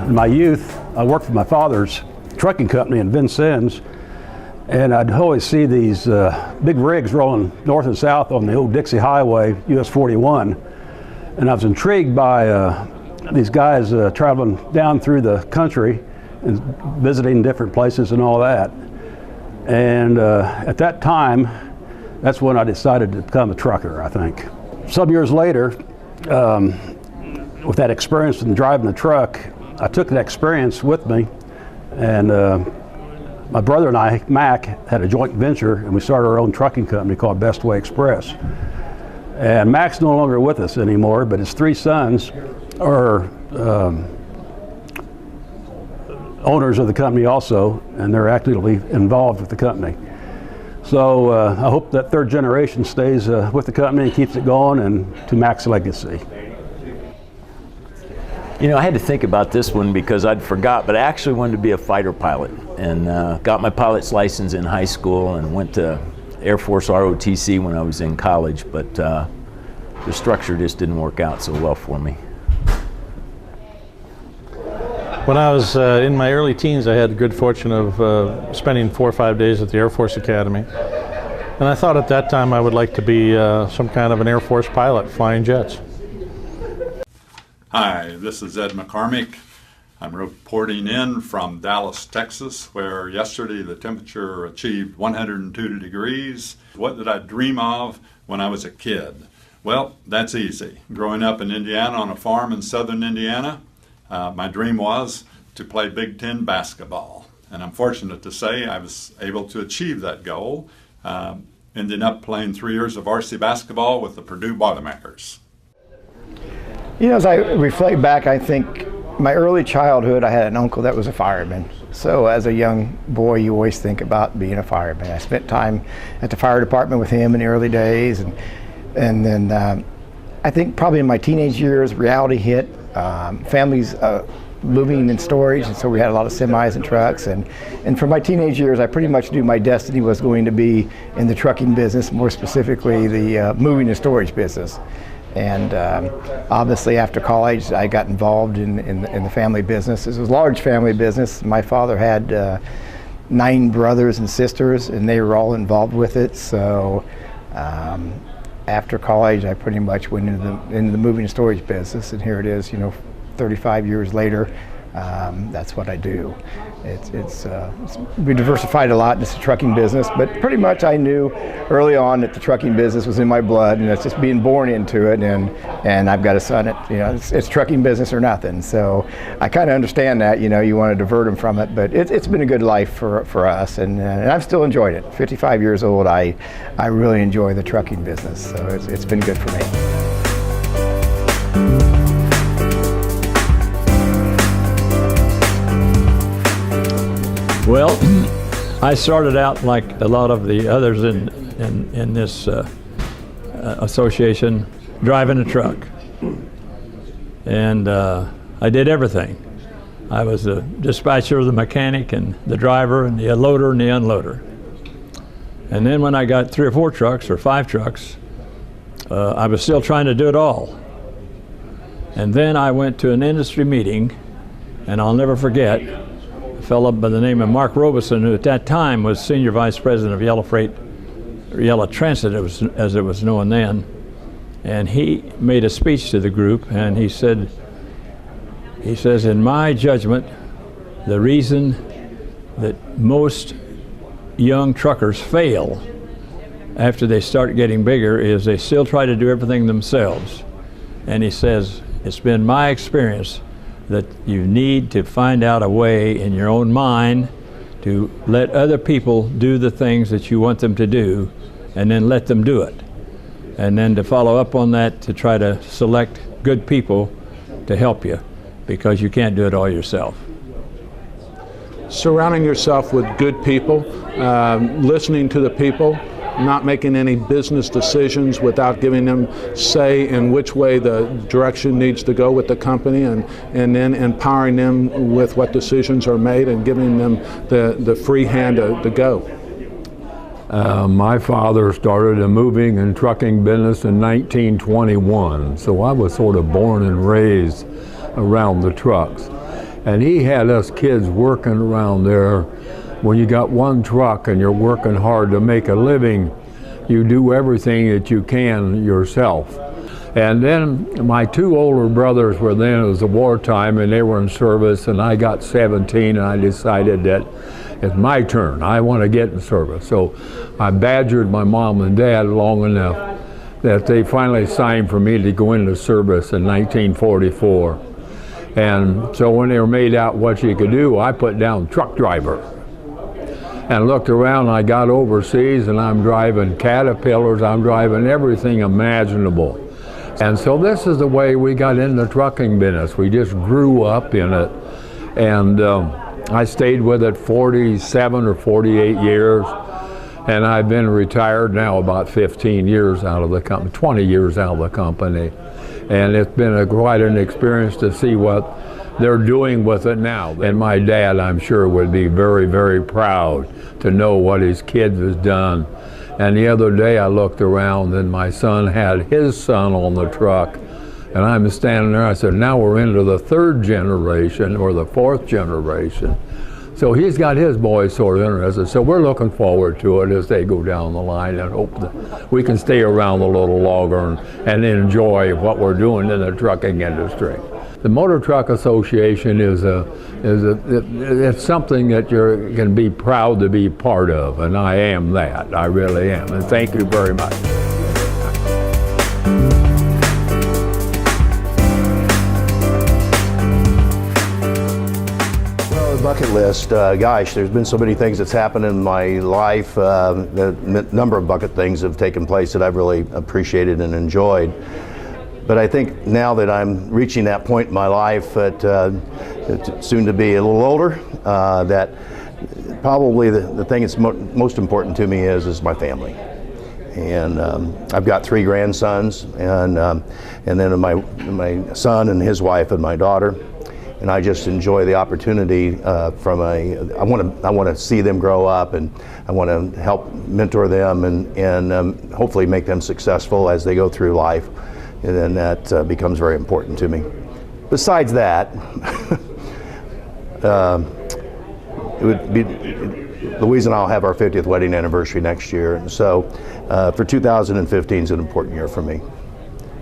in my youth, I worked for my father's trucking company in Vincennes, and I'd always see these big rigs rolling north and south on the old Dixie Highway, US 41, and I was intrigued by these guys traveling down through the country and visiting different places and all that. And at that time, that's when I decided to become a trucker, I think. Some years later, with that experience in driving the truck, I took that experience with me, and my brother and I, Mac, had a joint venture, and we started our own trucking company called Bestway Express. And Mac's no longer with us anymore, but his 3 sons are owners of the company also, and they're actively involved with the company. So I hope that 3rd generation stays with the company and keeps it going and to Mac's legacy. You know, I had to think about this one because I'd forgot, but I actually wanted to be a fighter pilot, and got my pilot's license in high school and went to Air Force ROTC when I was in college, but the structure just didn't work out so well for me. When I was in my early teens, I had the good fortune of spending 4 or 5 days at the Air Force Academy. And I thought at that time I would like to be some kind of an Air Force pilot flying jets. Hi, this is Ed McCormick. I'm reporting in from Dallas, Texas, where yesterday the temperature achieved 102 degrees. What did I dream of when I was a kid? Well, that's easy. Growing up in Indiana on a farm in southern Indiana, my dream was to play Big Ten basketball. And I'm fortunate to say I was able to achieve that goal, ending up playing 3 years of varsity basketball with the Purdue Boilermakers. You know, as I reflect back, I think my early childhood, I had an uncle that was a fireman. So as a young boy, you always think about being a fireman. I spent time at the fire department with him in the early days. And then I think probably in my teenage years, reality hit. Families moving in storage, and so we had a lot of semis and trucks. And for my teenage years, I pretty much knew my destiny was going to be in the trucking business, more specifically the moving and storage business. And obviously after college, I got involved in the family business. It was a large family business. My father had 9 brothers and sisters, and they were all involved with it. So after college, I pretty much went into the moving and storage business, and here it is, 35 years later. That's what I do. We diversified a lot in this trucking business, but pretty much I knew early on that the trucking business was in my blood, and it's just being born into it. And I've got a son that it's trucking business or nothing. So I kind of understand that. You want to divert them from it, but it's been a good life for us, and I've still enjoyed it. 55 years old, I really enjoy the trucking business, so it's been good for me. Well, I started out like a lot of the others in this association, driving a truck. And I did everything. I was the dispatcher, the mechanic, and the driver, and the loader and the unloader. And then when I got 3 or 4 trucks or 5 trucks, I was still trying to do it all. And then I went to an industry meeting, and I'll never forget, a fellow by the name of Mark Robeson, who at that time was Senior Vice President of Yellow Freight, or Yellow Transit as it was known then. And he made a speech to the group, and he says, in my judgment, the reason that most young truckers fail after they start getting bigger is they still try to do everything themselves. And he says, it's been my experience that you need to find out a way in your own mind to let other people do the things that you want them to do, and then let them do it. And then to follow up on that, to try to select good people to help you, because you can't do it all yourself. Surrounding yourself with good people, listening to the people, not making any business decisions without giving them say in which way the direction needs to go with the company, and then empowering them with what decisions are made and giving them the free hand to go. My father started a moving and trucking business in 1921, so I was sort of born and raised around the trucks. And he had us kids working around there. When you got one truck and you're working hard to make a living, you do everything that you can yourself. And then my two older brothers were then, it was the wartime, and they were in service, and I got 17, and I decided that it's my turn. I want to get in service. So I badgered my mom and dad long enough that they finally signed for me to go into service in 1944. And so when they were made out what you could do, I put down truck driver. And looked around, I got overseas, and I'm driving Caterpillars, I'm driving everything imaginable. And so this is the way we got in the trucking business. We just grew up in it. And I stayed with it 47 or 48 years. And I've been retired now about 15 years out of the company, 20 years out of the company. And it's been quite an experience to see what they're doing with it now. And my dad, I'm sure, would be very, very proud to know what his kids has done. And the other day I looked around and my son had his son on the truck. And I'm standing there, I said, now we're into the third generation or the fourth generation. So he's got his boys sort of interested. So we're looking forward to it as they go down the line and hope that we can stay around a little longer and enjoy what we're doing in the trucking industry. The Motor Truck Association it's something that you can be proud to be part of, and I am that. I really am, and thank you very much. Well, the bucket list, gosh, there's been so many things that's happened in my life. The number of bucket things have taken place that I've really appreciated and enjoyed. But I think now that I'm reaching that point in my life, soon to be a little older, that probably the thing that's most important to me is my family. And I've got 3 grandsons, and then my son and his wife and my daughter. And I just enjoy the opportunity I want to see them grow up, and I want to help mentor them and hopefully make them successful as they go through life. And then that becomes very important to me. Besides that, it would be, Louise and I will have our 50th wedding anniversary next year. And so for 2015 is an important year for me.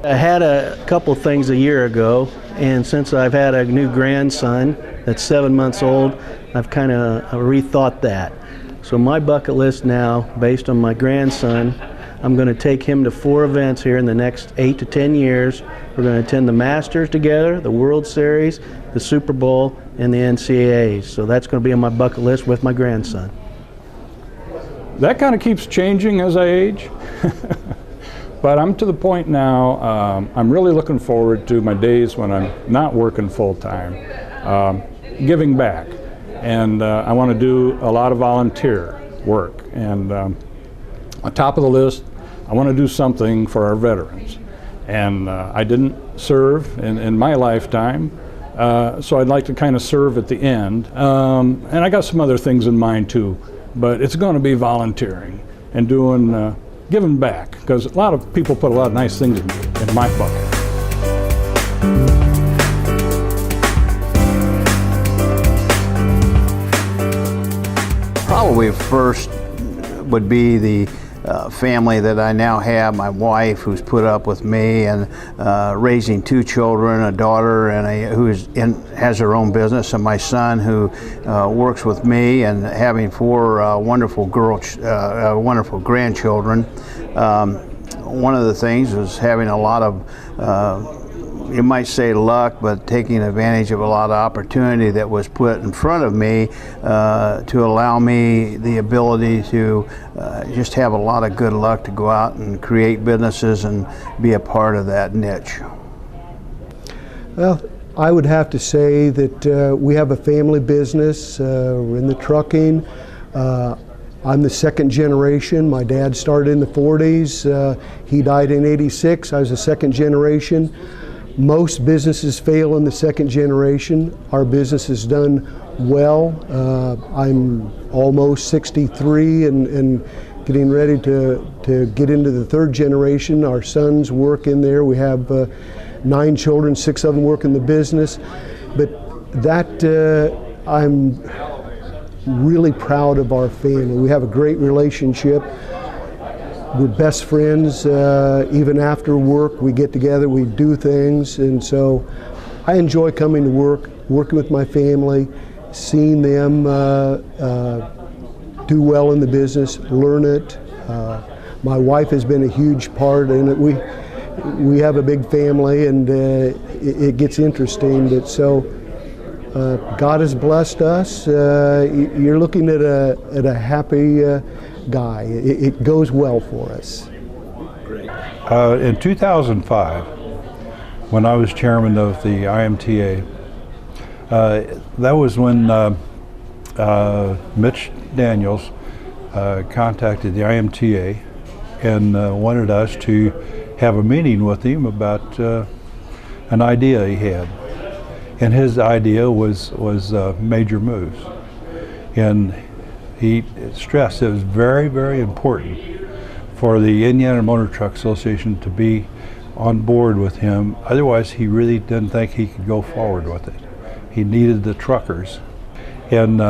I had a couple things a year ago, and since I've had a new grandson that's 7 months old, I've kind of rethought that. So my bucket list now, based on my grandson, I'm going to take him to 4 events here in the next 8 to 10 years. We're going to attend the Masters together, the World Series, the Super Bowl, and the NCAAs. So that's going to be on my bucket list with my grandson. That kind of keeps changing as I age. But I'm to the point now, I'm really looking forward to my days when I'm not working full-time, giving back. And I want to do a lot of volunteer work. And on top of the list, I want to do something for our veterans. And I didn't serve in my lifetime, so I'd like to kind of serve at the end. And I got some other things in mind too, but it's going to be volunteering and doing, giving back, because a lot of people put a lot of nice things in my bucket. Probably first would be the family that I now have, my wife who's put up with me, and raising 2 children, a daughter and who has her own business, and my son who works with me, and having 4 wonderful wonderful grandchildren. One of the things is having a lot of you might say luck, but taking advantage of a lot of opportunity that was put in front of me to allow me the ability to just have a lot of good luck to go out and create businesses and be a part of that niche. Well, I would have to say that we have a family business. We're in the trucking. I'm the 2nd generation. My dad started in the 40s. He died in '86. I was the 2nd generation. Most businesses fail in the 2nd generation. Our business has done well. I'm almost 63 and getting ready to get into the 3rd generation. Our sons work in there. We have 9 children, 6 of them work in the business. But I'm really proud of our family. We have a great relationship. We're best friends. Even after work, we get together, we do things, and so I enjoy coming to work, working with my family, seeing them do well in the business, learn it. My wife has been a huge part in it. We have a big family, and it gets interesting. But so God has blessed us. You're looking at a happy guy. It goes well for us. Great. In 2005, when I was chairman of the IMTA, that was when Mitch Daniels contacted the IMTA and wanted us to have a meeting with him about an idea he had. And his idea was major moves. And he stressed it was very, very important for the Indiana Motor Truck Association to be on board with him. Otherwise, he really didn't think he could go forward with it. He needed the truckers. And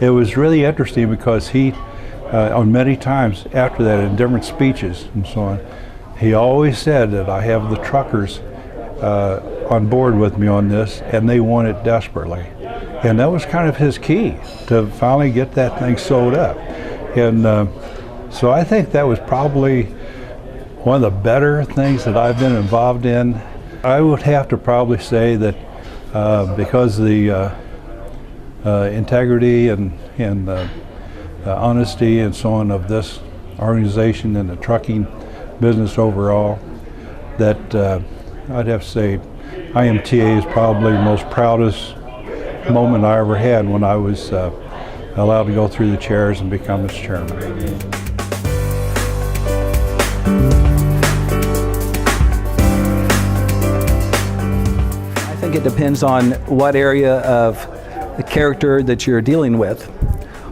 it was really interesting because he, on many times after that in different speeches and so on, he always said that I have the truckers on board with me on this, and they want it desperately. And that was kind of his key to finally get that thing sold up. And so I think that was probably one of the better things that I've been involved in. I would have to probably say that because the integrity and honesty and so on of this organization and the trucking business overall, that I'd have to say IMTA is probably the most proudest moment I ever had when I was allowed to go through the chairs and become its chairman. I think it depends on what area of the character that you're dealing with.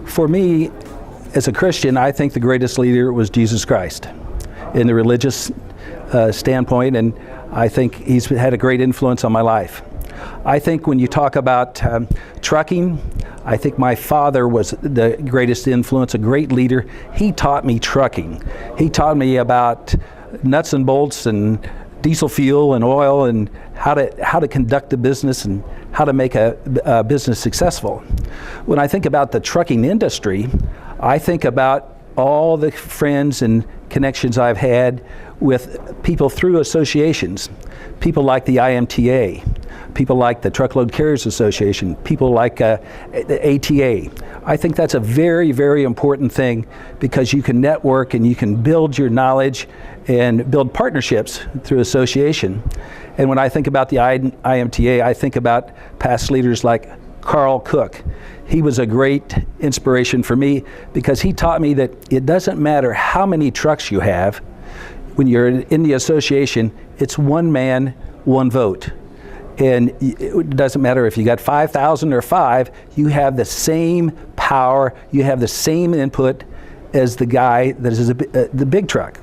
For me, as a Christian, I think the greatest leader was Jesus Christ in the religious standpoint, and I think he's had a great influence on my life. I think when you talk about trucking, I think my father was the greatest influence, a great leader. He taught me trucking. He taught me about nuts and bolts and diesel fuel and oil and how to conduct the business and how to make a business successful. When I think about the trucking industry, I think about all the friends and connections I've had with people through associations, people like the IMTA, people like the Truckload Carriers Association, people like the ATA. I think that's a very, very important thing because you can network and you can build your knowledge and build partnerships through association. And when I think about the IMTA, I think about past leaders like Carl Cook. He was a great inspiration for me because he taught me that it doesn't matter how many trucks you have. When you're in the association, it's one man, one vote. And it doesn't matter if you got 5,000 or 5, you have the same power, you have the same input as the guy that is the big truck.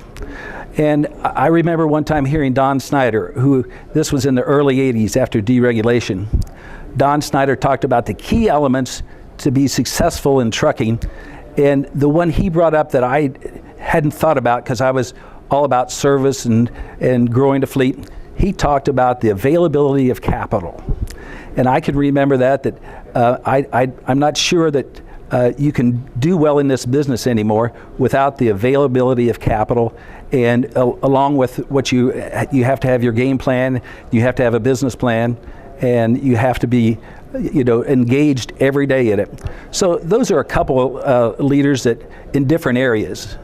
And I remember one time hearing Don Snyder, who, this was in the early 80s after deregulation. Don Snyder talked about the key elements to be successful in trucking. And the one he brought up that I hadn't thought about because I was all about service and growing a fleet, he talked about the availability of capital. And I could remember that I'm not sure that you can do well in this business anymore without the availability of capital, and along with what you have to have your game plan, you have to have a business plan, and you have to be engaged every day in it. So those are a couple leaders that in different areas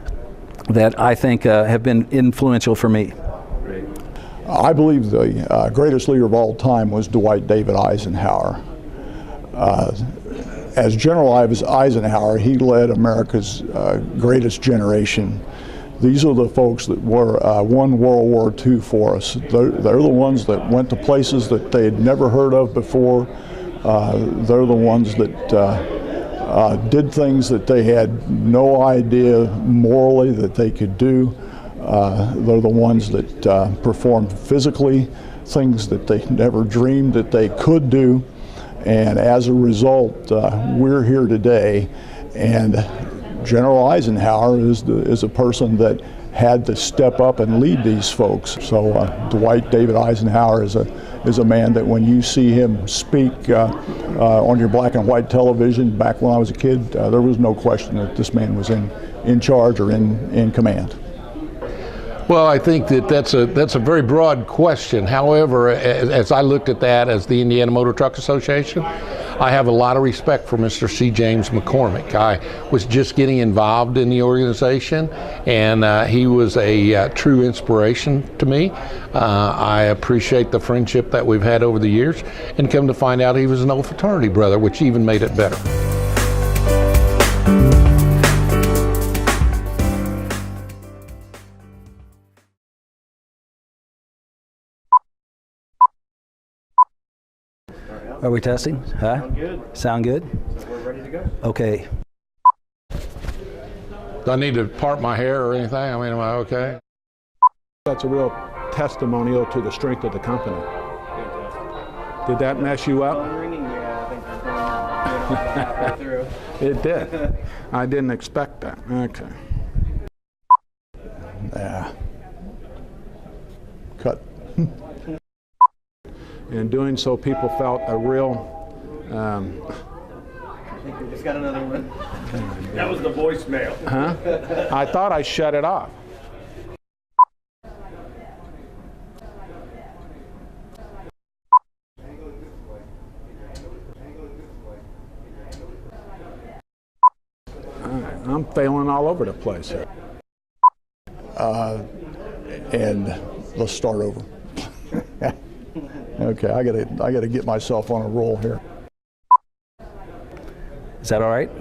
that I think have been influential for me. I believe the greatest leader of all time was Dwight David Eisenhower. As General Eisenhower, he led America's greatest generation. These are the folks that won World War II for us. They're the ones that went to places that they had never heard of before. They're the ones that did things that they had no idea morally that they could do. They're the ones that performed physically things that they never dreamed that they could do. And as a result, we're here today. And General Eisenhower is a person that had to step up and lead these folks. So Dwight David Eisenhower is a man that when you see him speak on your black and white television back when I was a kid, there was no question that this man was in charge or in command. Well, I think that's a very broad question. However, as I looked at that as the Indiana Motor Truck Association, I have a lot of respect for Mr. C. James McCormick. I was just getting involved in the organization, and he was a true inspiration to me. I appreciate the friendship that we've had over the years, and come to find out he was an old fraternity brother, which even made it better. Are we testing? Huh? Sound good. Sound good? We're ready to go. Okay. Do I need to part my hair or anything? I mean, am I okay? That's a real testimonial to the strength of the company. Did that mess you up? It did. I didn't expect that. Okay. Cut. In doing so, people felt a real. I think we just got another one. That was the voicemail. Huh? I thought I shut it off. I'm failing all over the place here. And let's start over. Okay, I gotta get myself on a roll here. Is that all right?